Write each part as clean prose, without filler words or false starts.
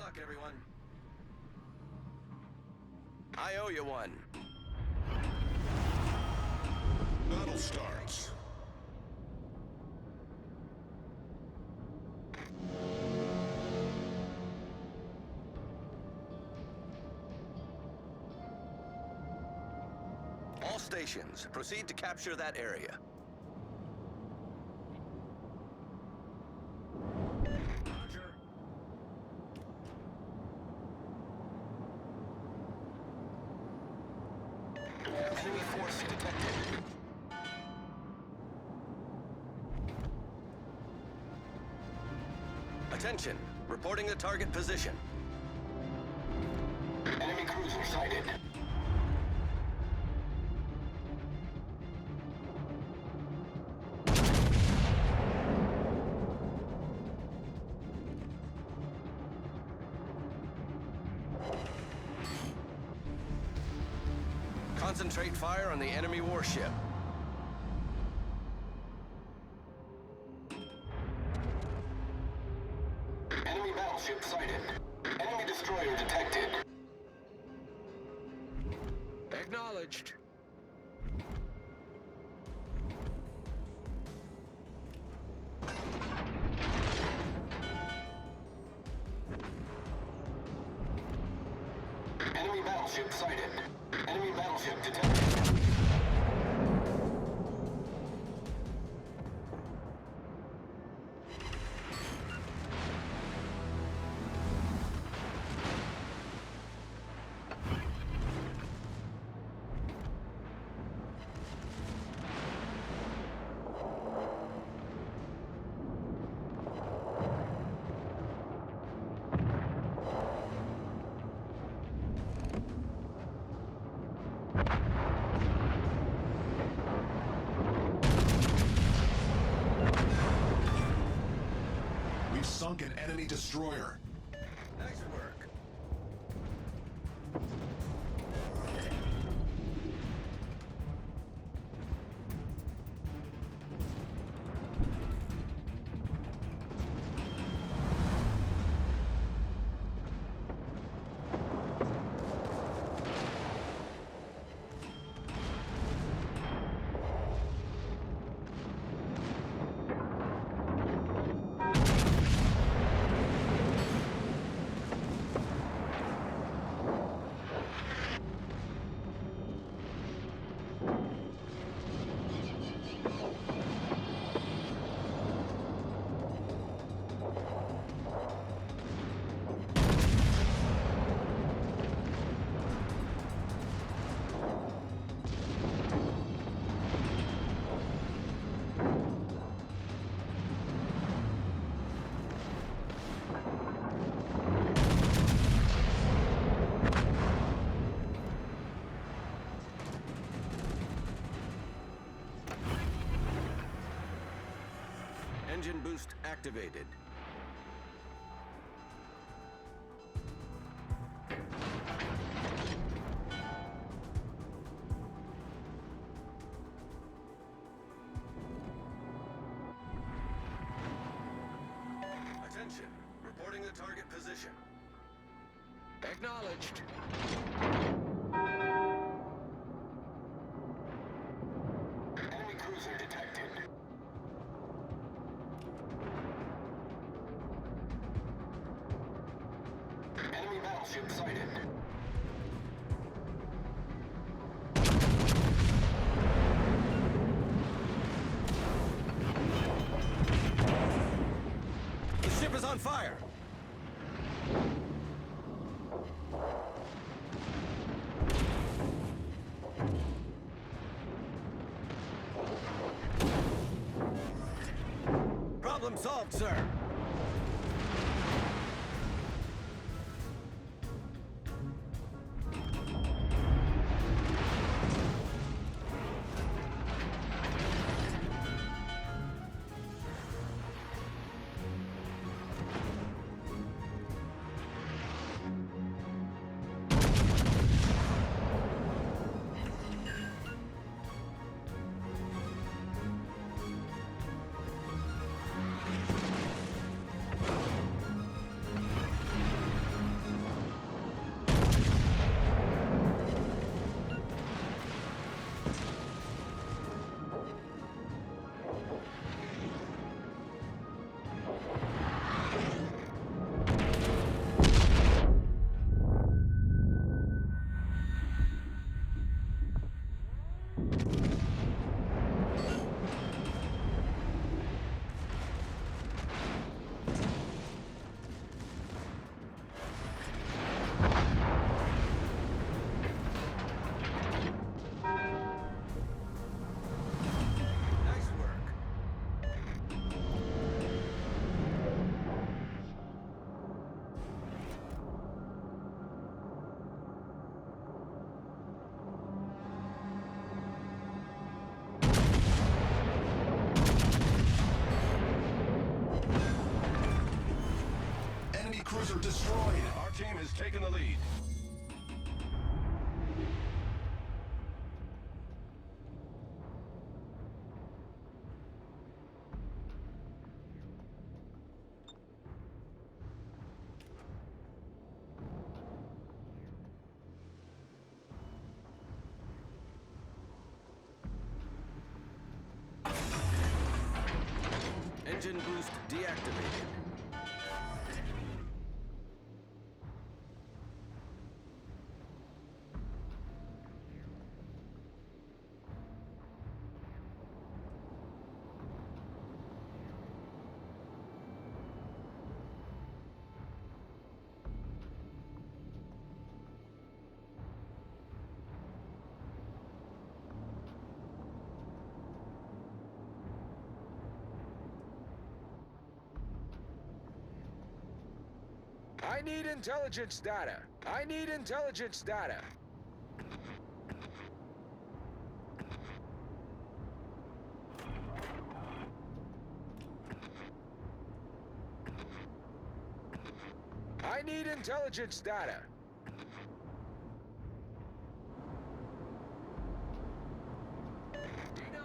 luck, everyone. I owe you one. Battle starts. All stations, proceed to capture that area. Roger. Enemy force detected. Attention, reporting the target position. Enemy cruiser sighted. Concentrate fire on the enemy warship. Enemy battleship sighted. Enemy destroyer detected. Acknowledged. Enemy battleship sighted. Enemy battleship detected. We've sunk an enemy destroyer. Nice work. Engine boost activated. Attention, reporting the target position. Acknowledged. Enemy cruiser detected. Enemy battleship sighted. The ship is on fire! Problem solved, sir. destroyers are destroyed. Our team has taken the lead. Engine boost deactivated. I need intelligence data. I need intelligence data. I need intelligence data. Denied.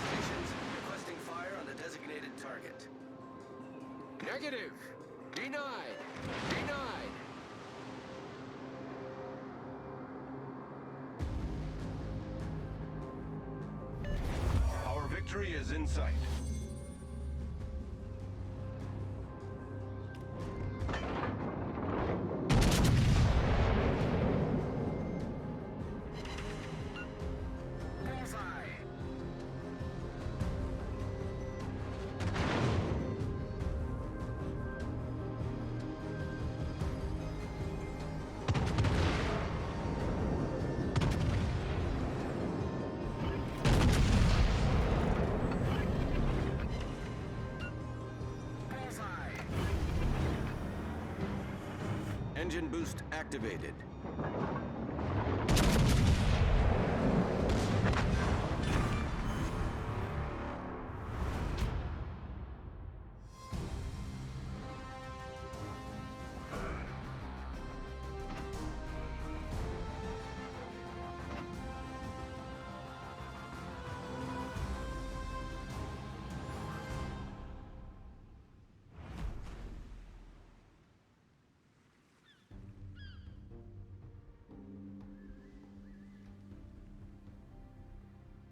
Stations requesting fire on the designated target. Negative. Denied. Denied. Our victory is in sight. Bullseye. Bullseye. Engine boost activated.